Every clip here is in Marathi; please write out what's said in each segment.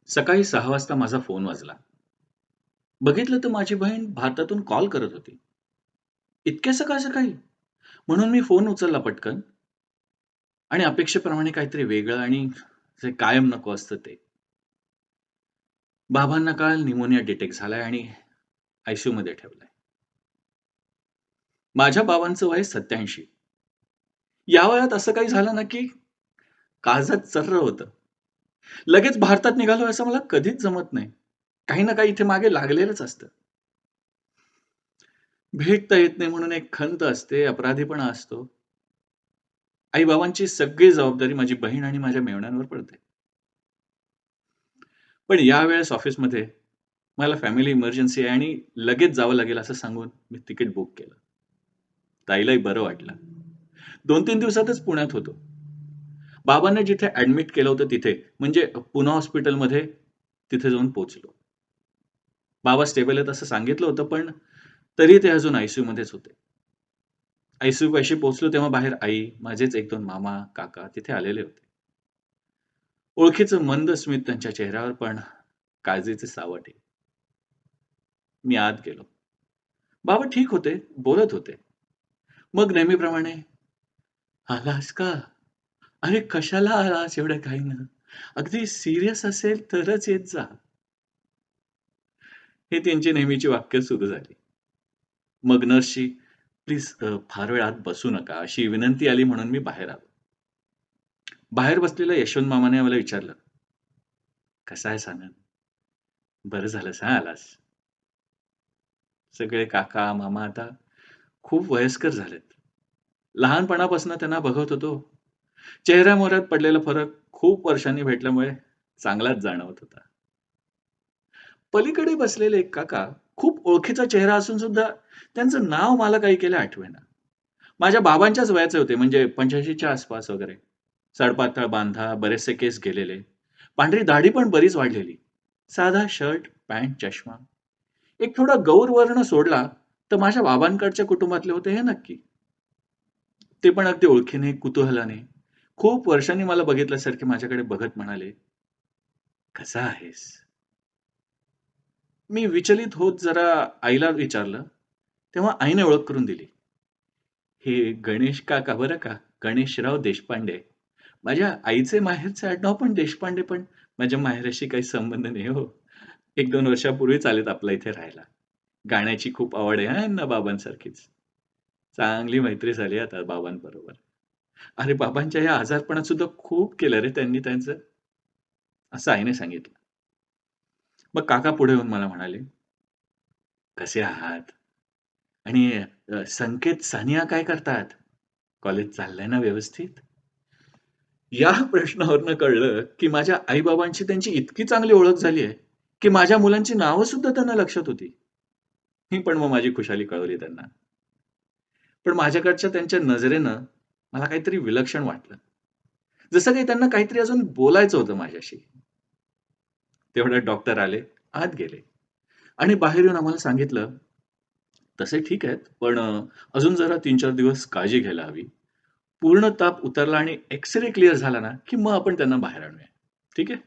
सकाळी 6 वाजता माझा फोन वाजला. बघितलं तर माझी बहीण भारतातून कॉल करत होती. इतक्या सकाळ-सकाळी? म्हणून मी फोन उचलला पटकन आणि अपेक्षेप्रमाणे काहीतरी वेगळं आणि जे कायम नको असतं ते. बाबांना काल न्यूमोनिया डिटेक्ट झालाय आणि आयसीयूमध्ये ठेवलंय. माझ्या बाबांचं वय 87. या वयात असं काही झालं ना, की काळजात चर्र होतं. लगेच भारतात निघालो असं मला कधीच जमत नाही. काही ना काही इथे मागे लागलेलंच असतं. भेटता येत नाही म्हणून एक खंत असते, अपराधीपणा असतो. आई-बाबांची सगळी जबाबदारी माझी बहीण आणि माझ्या मेवण्यांवर पडते. पण यावेळेस ऑफिसमध्ये मला फॅमिली इमर्जन्सी आहे आणि लगेच जावं लागेल असं सांगून मी तिकीट बुक केलं. ताईलाही बरं वाटलं. 2-3 दिवसातच पुण्यात होतो. बाबांना जिथे ॲडमिट केलं होतं तिथे, म्हणजे पुना हॉस्पिटलमध्ये तिथे जाऊन पोहोचलो. बाबा स्टेबल आहेत असं सांगितलं होतं, पण तरी ते अजून आयसीयूमध्येच होते. आयसीयूपाशी पोहोचलो तेव्हा बाहेर आई, माझेच 1-2 मामा, काका तिथे आलेले होते. ओळखीचं मंद स्मित त्यांच्या चेहऱ्यावर, पण काळजीचे सावट. मी आत गेलो. बाबा ठीक होते, बोलत होते. मग नेहमीप्रमाणे, "आलास का? अरे कशाला आलास एवढ्या घाईनं? अगदी सीरियस असेल तरच येत जा." ही त्यांची नेहमीची वाक्य सुरू झाली. मग नर्सची, "प्लीज फार वेळ आत बसू नका," अशी विनंती आली म्हणून मी बाहेर आलो. बाहेर बसलेल्या यशवंत मामाने मला विचारलं, "कसा आहेस आनंद? बरं झालंस हां आलास." सगळे काका, मामा आता खूप वयस्कर झालेत. लहानपणापासून त्यांना बघत होतो. चेहऱ्यामोहऱ्यात पडलेला फरक खूप वर्षांनी भेटल्यामुळे चांगलाच जाणवत होता. पलीकडे बसलेले एक काका, खूप ओळखीचा चेहरा असून सुद्धा त्यांचं नाव मला काही केलं आठवेना. माझ्या बाबांच्याच वयाचे होते, म्हणजे 85च्या आसपास वगैरे. सडपातळ बांधा, बरेचसे केस गेलेले. पांढरी दाढी पण बरीच वाढलेली. साधा शर्ट, पॅन्ट, चष्मा. एक थोडा गौर वर्ण सोडला, तर माझ्या बाबांकडच्या कुटुंबातले होते हे नक्की. ते पण अगदी ओळखीने, कुतूहलाने. खूप वर्षांनी मला बघितल्यासारखे माझ्याकडे बघत म्हणाले, "कसा आहेस?" मी विचलित होत जरा आईला विचारलं, तेव्हा आईने ओळख करून दिली. "हे गणेश काका बरं का, गणेशराव देशपांडे." माझ्या आईचे माहेरचे आडनाव पण देशपांडे, पण माझ्या माहेराशी काही संबंध नाही हो. 1-2 वर्षापूर्वीच आलेत आपल्या इथे राहायला. गाण्याची खूप आवड आहे हां यांना बाबांसारखीच. चांगली मैत्री झाली आता बाबांबरोबर. अरे, बाबांच्या या आजारपणात सुद्धा खूप केलं रे त्यांनी त्यांचं, असं आईने सांगितलं. मग काका पुढे येऊन मला म्हणाले, "कसे आहात? आणि संकेत, सानिया काय करतात? कॉलेज चाललंय ना व्यवस्थित?" या प्रश्नावरनं कळलं, की माझ्या आई-बाबांशी त्यांची इतकी चांगली ओळख झाली आहे, की माझ्या मुलांची नावं सुद्धा त्यांना लक्षात होती. मी पण मग माझी खुशाली कळवली त्यांना. पण माझ्याकडच्या त्यांच्या नजरेनं मला काहीतरी विलक्षण वाटलं. जसं काही त्यांना काहीतरी अजून बोलायचं होतं माझ्याशी. तेवढ्यात डॉक्टर आले, आत गेले आणि बाहेर येऊन आम्हाला सांगितलं, "तसे ठीक आहेत, पण अजून जरा 3-4 दिवस काळजी घ्यायला हवी. पूर्ण ताप उतरला आणि एक्स-रे क्लिअर झाला ना, की मग आपण त्यांना बाहेर आणूया." ठीक आहे.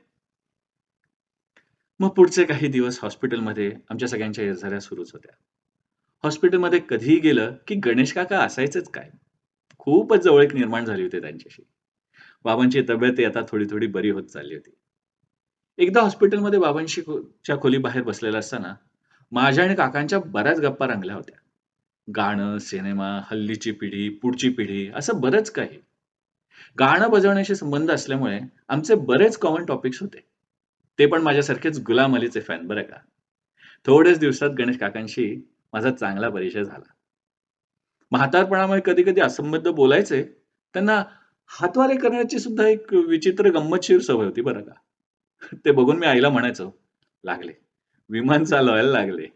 मग पुढचे काही दिवस हॉस्पिटलमध्ये आमच्या सगळ्यांच्या येरझाऱ्या सुरूच होत्या. हॉस्पिटलमध्ये कधीही गेलं, की गणेश काका असायचेच काय. खूपच जवळीक निर्माण झाली होती त्यांच्याशी. बाबांची तब्येतही आता थोडी-थोडी बरी होत चालली होती. एकदा हॉस्पिटलमध्ये बाबांशी च्या खोलीबाहेर बसलेला असताना, माझ्या आणि काकांच्या बऱ्याच गप्पा रंगल्या होत्या. गाणं, सिनेमा, हल्लीची पिढी, पुढची पिढी असं बरंच काही. गाणं बजावण्याशी संबंध असल्यामुळे आमचे बरेच कॉमन टॉपिक्स होते. ते पण माझ्यासारखेच गुलाम अलीचे फॅन बरं का. थोड्याच दिवसात गणेश काकांशी माझा चांगला परिचय झाला. म्हातारपणामुळे कधी-कधी असंबद्ध बोलायचे. त्यांना हातवारे करण्याची सुद्धा एक विचित्र गंमतशीर सवय होती बरं का. ते बघून मी आईला म्हणायचो, "लागले. विमान चालवायला लागले."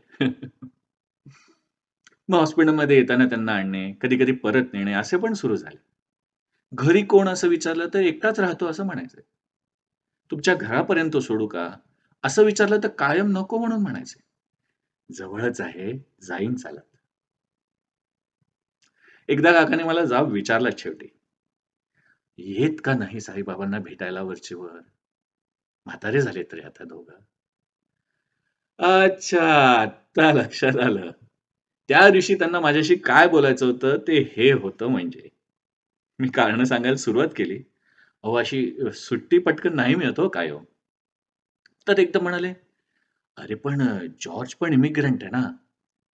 मग हॉस्पिटलमध्ये येताना त्यांना आणणे, कधी-कधी परत नेणे असे पण सुरू झाले. घरी कोण असं विचारलं तर एकटाच राहतो असं म्हणायचे. तुमच्या घरापर्यंत सोडू का? असं विचारलं तर कायम नको म्हणून म्हणायचे. जवळच आहे, जाईन चालत. एकदा काकाने मला जाब विचारलाच शेवटी. "येत का नाही साईबाबांना भेटायला वरचेवर?" म्हातारे झालेत रे आता दोघं. अच्छा, आता लक्षात आलं. त्या दिवशी त्यांना माझ्याशी काय बोलायचं होतं ते हे होतं म्हणजे. मी कारणं सांगायला सुरुवात केली. अहो, अशी सुट्टी पटकन नाही मिळत हो काय हो. तर एकदम म्हणाले, "अरे पण जॉर्ज पण इमिग्रंट आहे ना.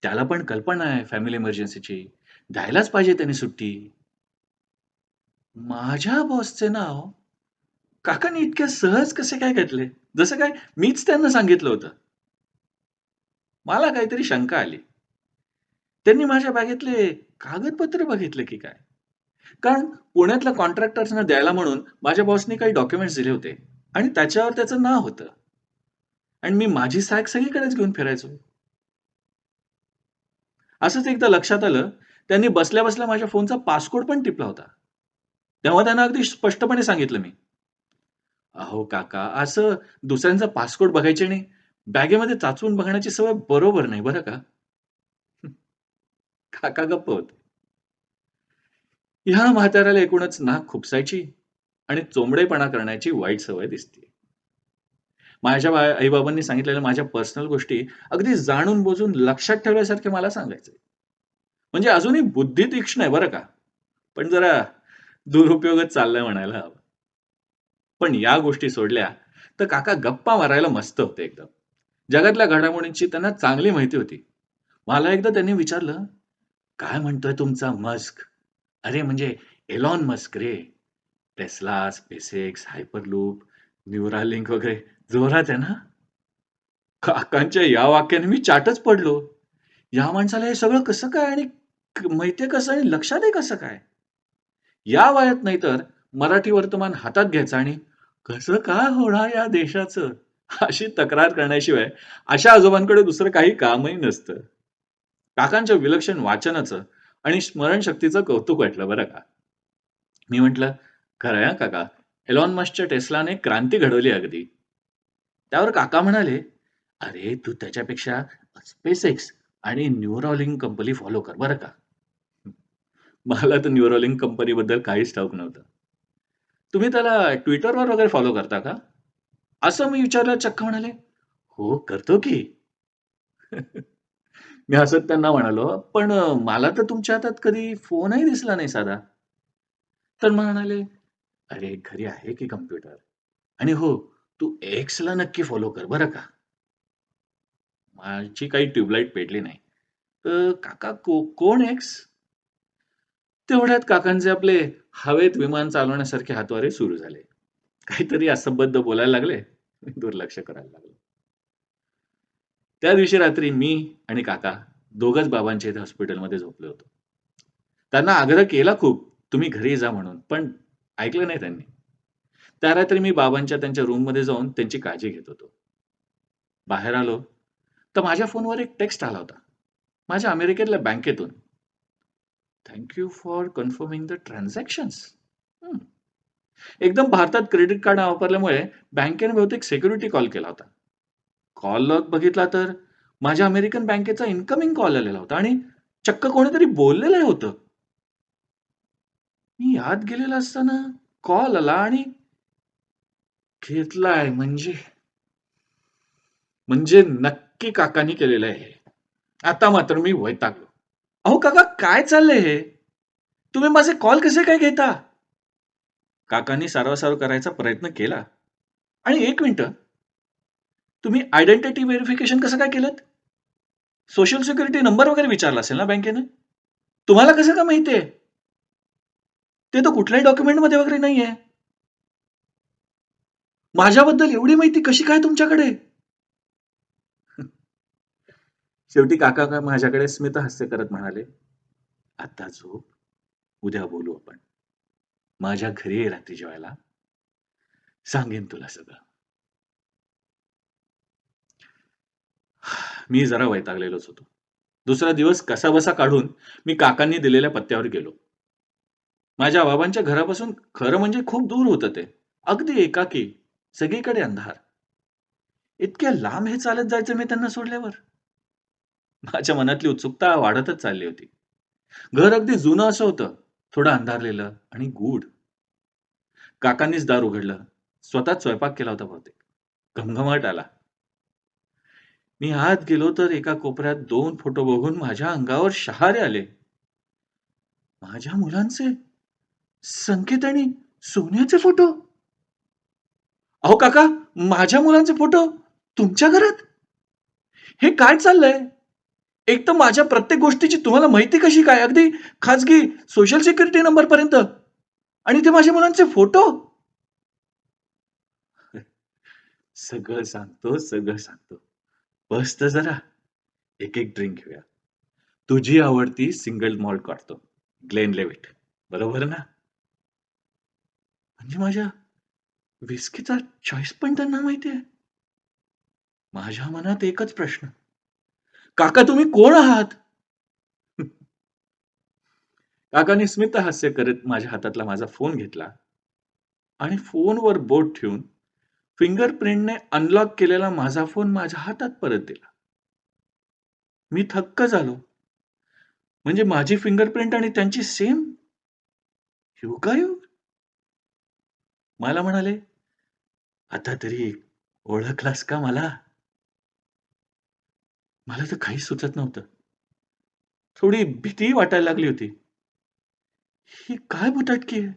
त्याला पण कल्पना आहे फॅमिली इमर्जन्सीची. द्यायलाच पाहिजे त्याने सुट्टी." माझ्या बॉसचे नाव काकांनी इतक्या सहज कसे काय घेतले? जसं काय मीच त्यांना सांगितलं होतं. मला काहीतरी शंका आली. त्यांनी माझ्या बॅगेतले कागदपत्र बघितले की काय? कारण पुण्यातल्या कॉन्ट्रॅक्टर्सना द्यायला म्हणून माझ्या बॉसनी काही डॉक्युमेंट्स दिले होते आणि त्याच्यावर त्याचं नाव होतं आणि मी माझी सॅक सगळीकडेच घेऊन फिरायचो. असंच एकदा लक्षात आलं, त्यांनी बसल्या-बसल्या माझ्या फोनचा पासकोड पण टिपला होता. तेव्हा त्यांना अगदी स्पष्टपणे सांगितलं मी, "अहो काका, असं दुसऱ्यांचा पासकोड बघायची आणि बॅगेमध्ये चाचवून बघण्याची सवय बरोबर नाही बरं का." काका गप्प होते. ह्या म्हाताऱ्याला एकूणच नाक खुपसायची आणि चोंबडेपणा करण्याची वाईट सवय दिसते. माझ्या आई-बाबांनी सांगितलेल्या माझ्या पर्सनल गोष्टी अगदी जाणून-बुजून लक्षात ठेवल्यासारखे मला सांगायचे. म्हणजे अजूनही बुद्धी तीक्ष्ण आहे बरं का. पण जरा दुरुपयोगच चाललाय म्हणायला हवं. पण या गोष्टी सोडल्या, तर काका गप्पा मारायला मस्त होते एकदम. जगातल्या घडामोडींची त्यांना चांगली माहिती होती. मला एकदा त्यांनी विचारलं, "काय म्हणतोय तुमचा मस्क?" अरे म्हणजे एलॉन मस्क रे. Tesla, SpaceX, Hyperloop, Neuralink वगैरे जोरात आहे ना? काकांच्या या वाक्याने मी चाटच पडलो. या माणसाला हे सगळं कसं काय आणि माहितीये कसं आणि लक्षात आहे कसं काय? या वयात नाही तर मराठी वर्तमान हातात घ्यायचं आणि कसं काय होणार या देशाचं? अशी तक्रार करण्याशिवाय अशा आजोबांकडे दुसरं काही कामही नसतं. काकांच्या विलक्षण वाचनाचं आणि स्मरणशक्तीचं कौतुक वाटलं बरं का. मी म्हटलं, "खरं आहे हां काका, एलॉन मस्कच्या टेस्लाने क्रांती घडवली अगदी." त्यावर काका म्हणाले, "अरे, तू त्याच्यापेक्षा SpaceX आणि Neuralink कंपनी फॉलो कर बरं का." मला तर Neuralink कंपनीबद्दल काहीच ठाऊक नव्हतं. "तुम्ही त्याला Twitterवर वगैरे फॉलो करता का?" असं मी विचारल्यावर चक्क म्हणाले, "हो, करतो की." मी हसत त्यांना म्हणालो, "पण मला तर तुमच्या हातात कधी फोनही दिसला नाही साधा." तर म्हणाले, "अरे, घरी आहे की कॉम्प्युटर आणि हो, तू Xला नक्की फॉलो कर बरं का." माझी काही ट्यूबलाईट पेटली नाही. "काका कोण एक्स?" तेवढ्यात काकांचे आपले हवेत विमान चालवण्यासारखे हातवारे सुरू झाले. काहीतरी असंबद्ध बोलायला लागले. मी दुर्लक्ष करायला लागलो. त्या दिवशी रात्री मी आणि काका दोघंच बाबांच्या इथे हॉस्पिटलमध्ये झोपलो होतो. त्यांना आग्रह केला खूप, तुम्ही घरी जा म्हणून, पण ऐकलं नाही त्यांनी. त्या रात्री मी बाबांच्या त्यांच्या रूममध्ये जाऊन त्यांची काळजी घेत होतो. बाहेर आलो, तर माझ्या फोनवर एक टेक्स्ट आला होता. माझ्या अमेरिकेतल्या बँकेतून. "Thank you for confirming the transactions." एकदम भारतात क्रेडिट कार्ड वापरल्यामुळे बँकेने बहुतेक सिक्युरिटी कॉल केला होता. कॉल लॉग बघितला तर माझ्या अमेरिकन बँकेचा इन्कमिंग कॉल आलेला होता आणि चक्क कोणीतरी बोललेलं होतं. मी आत गेलेला असताना कॉल आला आणि घेतलाय म्हणजे म्हणजे नक्की काकांनी केलेलं आहे हे. आता मात्र मी वैतागलो. "अहो काका काय चाललंय हे? तुम्ही माझे कॉल कसे काय घेता?" काकांनी सारवासारव करायचा प्रयत्न केला आणि "1 मिनिटं, तुम्ही आयडेंटिटी व्हेरिफिकेशन कसं काय केलंत? सोशल सिक्युरिटी नंबर वगैरे विचारला असेल ना बँकेने? तुम्हाला कसं काय माहिती आहे? ते तर कुठल्याही डॉक्युमेंटमध्ये वगैरे नाहीये. माझ्याबद्दल एवढी माहिती कशी काय तुमच्याकडे?" शेवटी काका काय माझ्याकडे स्मितहास्य करत म्हणाले, "आता झोप, उद्या बोलू आपण. माझ्या घरी ये रात्री जेवायला. सांगेन तुला सगळं." मी जरा वैतागलेलोच होतो. दुसरा दिवस कसाबसा काढून मी काकांनी दिलेल्या पत्त्यावर गेलो. माझ्या बाबांच्या घरापासून खरं म्हणजे खूप दूर होतं ते. अगदी एकाकी, सगळीकडे अंधार. इतक्या लांब हे चालत जायचं मी त्यांना सोडल्यावर? माझ्या मनातली उत्सुकता वाढतच चालली होती. घर अगदी जुनं असं होतं. थोडं अंधारलेलं आणि गूढ. काकांनीच दार उघडलं. स्वतःच स्वयंपाक केला होता बहुतेक. घमघमाट आला. मी आत गेलो तर एका कोपऱ्यात 2 फोटो बघून माझ्या अंगावर शहारे आले. माझ्या मुलांचे संकेत आणि सोन्याचे फोटो. अहो काका, माझ्या मुलांचे फोटो तुमच्या घरात? हे काय चाललंय? एक तर माझ्या प्रत्येक गोष्टीची तुम्हाला माहिती कशी काय? अगदी खाजगी सोशल सिक्युरिटी नंबरपर्यंत आणि ते माझ्या मुलांचे फोटो? सगळं सांगतो, सगळं सांगतो. बस तर जरा. एक-एक ड्रिंक घेऊया. तुझी आवडती सिंगल मॉल्ट काढतो. ग्लेनलिव्हिट. बरोबर ना? म्हणजे माझ्या व्हिस्कीचा चॉईस पण त्यांना माहिती आहे. माझ्या मनात एकच प्रश्न. काका तुम्ही कोण आहात? काकांनी स्मित हास्य करत माझ्या हातातला माझा फोन घेतला आणि फोनवर बोट ठेवून फिंगरप्रिंटने अनलॉक केलेला माझा फोन माझ्या हातात परत दिला. मी थक्क झालो. म्हणजे माझी फिंगरप्रिंट आणि त्यांची सेम? योगायोग? मला म्हणाले, "आता तरी ओळखलास का मला?" मला तर काहीच सुचत नव्हतं. थोडी भीतीही वाटायला लागली होती. ही काय भुताटकी आहे?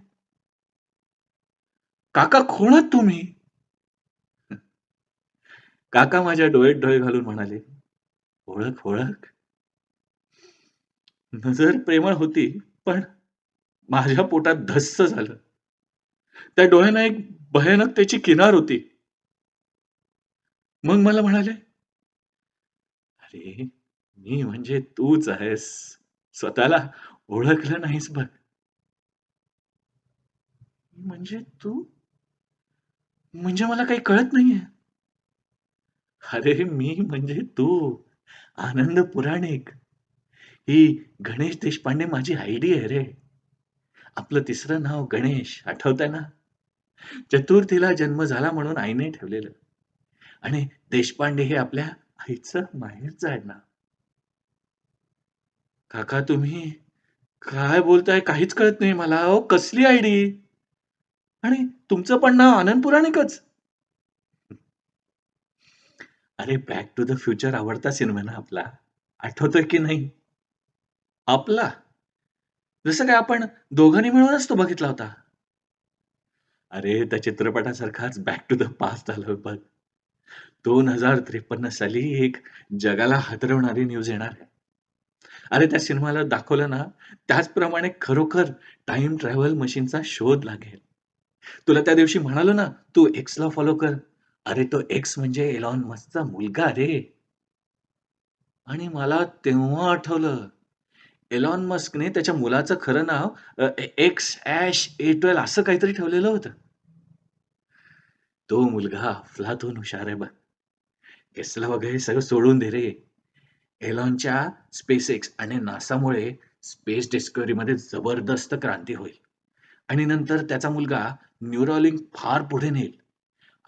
"काका कोण आहात तुम्ही?" काका माझ्या डोळ्यात डोळे घालून म्हणाले, "ओळख, ओळख." नजर प्रेमळ होती, पण माझ्या पोटात धस्स झालं. त्या डोळ्यांना एक भयानकतेची किनार होती. मग मला म्हणाले, "अरे, मी म्हणजे तूच आहेस. स्वतःला ओळखलं नाहीस बघ." "म्हणजे तू? म्हणजे मला काही कळत नाहीये." "अरे, मी म्हणजे तू. आनंद पुराणिक. ही गणेश देशपांडे माझी आयडी आहे रे. आपलं तिसरं नाव गणेश. आठवतंय ना? चतुर्थीला जन्म झाला म्हणून आईने ठेवलेलं. आणि देशपांडे हे आपल्या आईचं माहेरचं आडनाव." "काका तुम्ही काय बोलताय? काहीच कळत नाही मला. अहो कसली आयडी? आणि तुमचं पण नाव आनंद पुराणिकच?" "अरे बॅक टू द फ्युचर आवडता सिनेमा ना आपला. आठवतोय की नाही?" "आपला? जसं काय आपण दोघांनी मिळूनच तो बघितला होता." "अरे त्या चित्रपटासारखाच बॅक टू द पास्ट झालं बघ. 2053 साली एक जगाला हादरवणारी न्यूज येणार आहे. अरे त्या सिनेमाला दाखवलं ना, त्याचप्रमाणे खरोखर टाईम ट्रॅव्हल मशीनचा शोध लागेल. तुला त्या दिवशी म्हणालो ना, तू एक्सला फॉलो कर. अरे तो एक्स म्हणजे एलॉन मस्कचा मुलगा रे." आणि मला तेव्हा आठवलं, एलॉन मस्कने त्याच्या मुलाचं खरं नाव एक्स ॲश A12 असं काहीतरी ठेवलेलं होतं. तो मुलगा अफलातून हुशार आहे बघ. टेस्ला वगैरे सगळं सोडून दे रे. एलॉनच्या SpaceX आणि नासामुळे स्पेस डिस्कव्हरीमध्ये जबरदस्त क्रांती होईल. आणि नंतर त्याचा मुलगा न्यूरॉलिंक फार पुढे नेईल.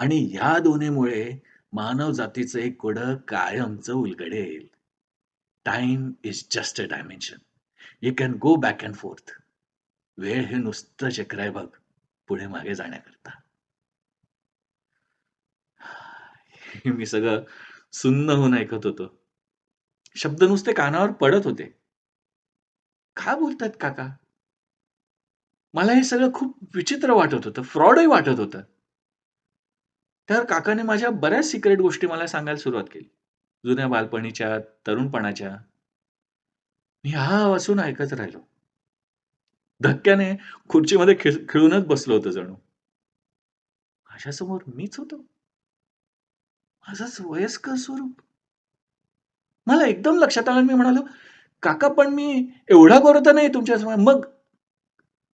आणि या दोन्हीमुळे मानवजातीचं एक कोडं कायमचं उलगडेल. Time is just a dimension. You can go back and forth. वेळ हे नुसतं चक्र आहे बघ, पुढे मागे जाण्याकरता. हे मी सगळं सुन्न होऊन ऐकत होतो. शब्द नुसते कानावर पडत होते. काय बोलतायत काका? मला हे सगळं खूप विचित्र वाटत होतं. फ्रॉडही वाटत होतं. तर काकाने माझ्या बऱ्याच सिक्रेट गोष्टी मला सांगायला सुरुवात केली. जुन्या बालपणीच्या, तरुणपणाच्या. मी हा वासून ऐकत राहिलो. धक्क्याने खुर्चीमध्ये खिळूनच बसलो होतो जणू. माझ्यासमोर मीच होतो. माझंच वयस्कर स्वरूप. मला एकदम लक्षात आलं. मी म्हणालो, "काका पण मी एवढा गोरा तर नाही तुमच्या समोर." मग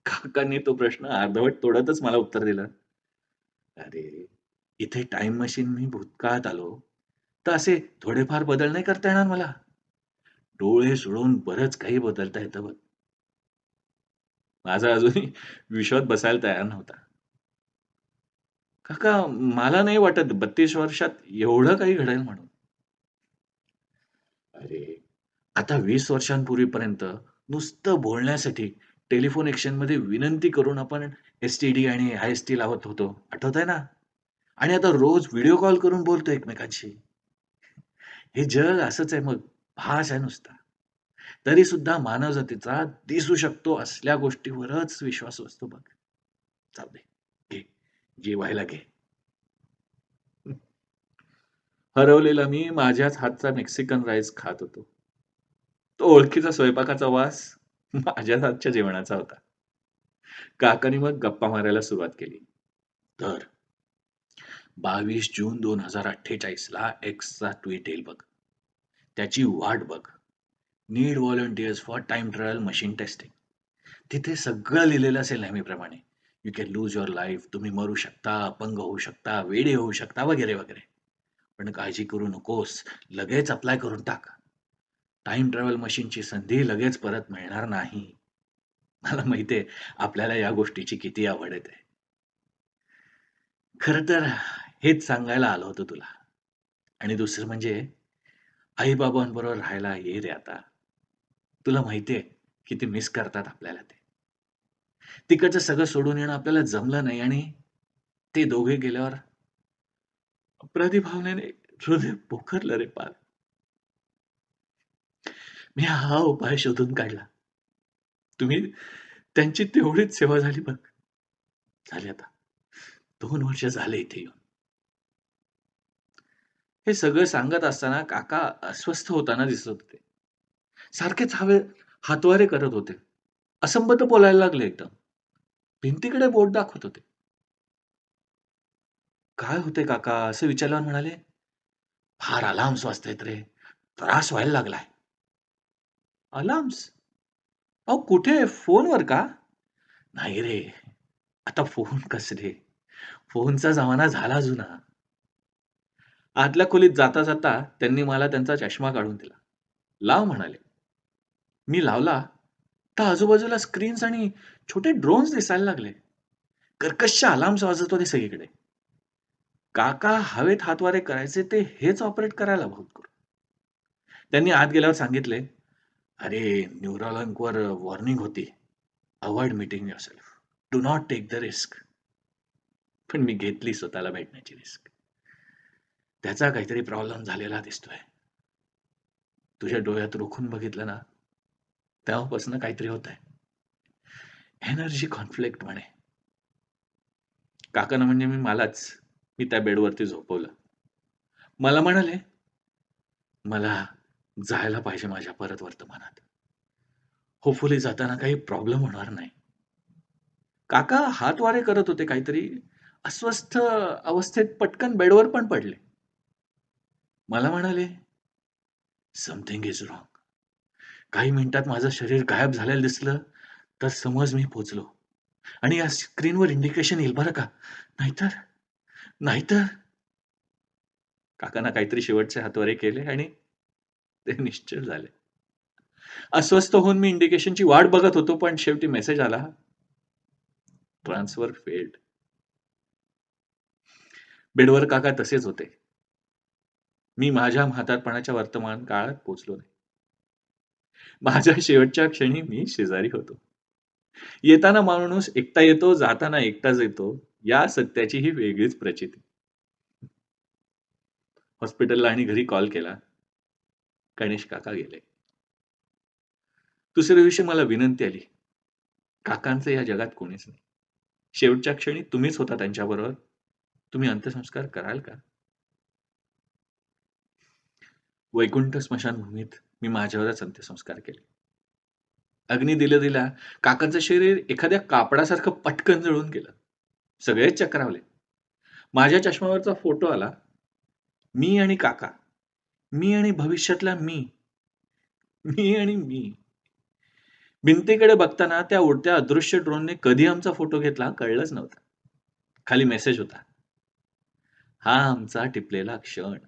काकांनी तो प्रश्न अर्धवट तोडतच मला उत्तर दिलं. "अरे, इथे टाईम मशीन मी भूतकाळात आलो, तर असे थोडेफार बदल नाही करता येणार मला. डोळे सोडून बरंच काही बदलता येतं बघ." माझा अजूनही विश्वास बसायला तयार नव्हता. "काका, मला नाही वाटत 32 वर्षात एवढं काही घडेल म्हणून." अरे, आता 20 वर्षांपूर्वीपर्यंत नुसतं बोलण्यासाठी टेलिफोन एक्सचेंजमध्ये विनंती करून आपण एस-टी-डी आणि आय-एस-टी लावत होतो. आठवतंय ना? आणि आता रोज व्हिडिओ कॉल करून बोलतो एकमेकांशी. हे जग असंच आहे मग, भास आहे नुसता. तरी सुद्धा मानवजातीचा दिसू शकतो असल्या गोष्टीवरच विश्वास असतो बघ. जाऊ दे. घे. जेवायला घे. हरवलेला मी माझ्याच हातचा मेक्सिकन राईस खात होतो. तो ओळखीचा स्वयंपाकाचा वास माझ्याच हातच्या जेवणाचा होता. काकांनी मग गप्पा मारायला सुरुवात केली. तर 22 जून 2048 ला एक्सचा ट्विट येईल बघ. त्याची वाट बघ. Need volunteers for time travel machine testing. तिथे सगळं लिहिलेलं असेल नेहमीप्रमाणे. You can lose your life. तुम्ही मरू शकता, अपंग होऊ शकता, वेडे होऊ शकता वगैरे वगैरे. पण काळजी करू नकोस. लगेच अप्लाय करून टाक. टाईम ट्रॅव्हल मशीनची संधी लगेच परत मिळणार नाही. मला माहितीये आपल्याला या गोष्टीची किती आवड येते. खरं तर हेच सांगायला आलो होतो तुला. आणि दुसरं म्हणजे आई-बाबांबरोबर राहायला ये रे आता. तुला माहितीये किती मिस करतात आपल्याला ते. तिकडचं सगळं सोडून येणं आपल्याला जमलं नाही आणि ते दोघे गेल्यावर प्रतिभावनेने हृदय पोखरलं रे पार. मी हा उपाय शोधून काढला. तुम्ही त्यांची तेवढीच सेवा झाली बघ. झाली आता 2 वर्ष झाले इथे येऊन. हे सगळं सांगत असताना काका अस्वस्थ होताना दिसत होते. सारखेच हातवारे करत होते. असंबद्ध बोलायला लागले एकदम. भिंतीकडे बोट दाखवत होते. "काय होतंय काका?" असं विचारल्यावर म्हणाले, "फार अलार्म्स वाजतायत रे. त्रास व्हायला लागलाय." "अलार्म्स? अहो कुठे? फोनवर का?" "नाही रे. आता फोन कसले? फोनचा जमाना झाला जुना." आतल्या खोलीत जाता त्यांनी मला त्यांचा चष्मा काढून दिला. "लाव" म्हणाले. मी लावला, तर आजूबाजूला स्क्रीन्स आणि छोटे ड्रोन्स दिसायला लागले. कर्कश अलार्म्स वाजत होते सगळीकडे. काका हवेत हातवारे करायचे ते हेच ऑपरेट करायला हवं होतं. त्यांनी आत गेल्यावर सांगितले, "अरे, न्यूरॉलंकवर वॉर्निंग होती. Avoid meeting yourself. Do not take the risk." पण मी घेतली स्वतःला भेटण्याची रिस्क. त्याचा काहीतरी प्रॉब्लेम झालेला दिसतोय. तुझ्या डोळ्यात रोखून बघितलं ना, तेव्हापासून काहीतरी होतंय. एनर्जी कॉन्फ्लिक्ट म्हणे. काकांना म्हणजे मी त्या बेडवरती झोपवलं. मला म्हणाले, "मला जायला पाहिजे माझ्या परत वर्तमानात. होपफुली जाताना काही प्रॉब्लेम होणार नाही." काका हातवारे करत होते काहीतरी. अस्वस्थ अवस्थेत पटकन बेडवर पण पडले. मला म्हणाले, "समथिंग इज रॉंग." काही मिनिटात माझं शरीर गायब झालेलं दिसलं, तर समज मी पोहोचलो. आणि या स्क्रीनवर इंडिकेशन येईल बरं का. नाहीतर नाहीतर काकांना काहीतरी शेवटचे हातवारे केले आणि ते निश्चल झाले. अस्वस्थ होऊन मी इंडिकेशनची वाट बघत होतो, पण शेवटी मेसेज आला, ट्रान्सफर फेल्ड. बेडवर काका तसेच होते. मी माझ्या म्हातारपणाच्या वर्तमान काळात पोहोचलो नाही. माझ्या शेवटच्या क्षणी मी शेजारी होतो. येताना माणूस एकटा येतो, जाताना एकटाच येतो. या सत्याची ही वेगळीच प्रचिती. हॉस्पिटलला आणि घरी कॉल केला. गणेश काका गेले. दुसऱ्या दिवशी मला विनंती आली. काकांचं या जगात कोणीच नाही. शेवटच्या क्षणी तुम्हीच होता त्यांच्याबरोबर. तुम्ही अंत्यसंस्कार कराल का? वैकुंठ स्मशानभूमीत मी माझ्यावरच अंत्यसंस्कार केले. अग्नी दिल्या काकांचं शरीर एखाद्या कापडासारखं पटकन जळून गेलं. सगळेच चक्रावले. माझ्या चष्म्यावरचा फोटो आला. मी आणि काका. मी आणि भविष्यातला मी. मी आणि मी. भिंतीकडे बघताना त्या उडत्या अदृश्य ड्रोनने कधी आमचा फोटो घेतला कळलंच नव्हतं. खाली मेसेज होता. हा आमचा टिपलेला क्षण.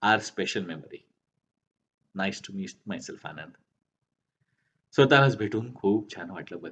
Are special memory. Nice to meet myself Anand. स्वतःलाच भेटून खूप छान वाटलं बघ.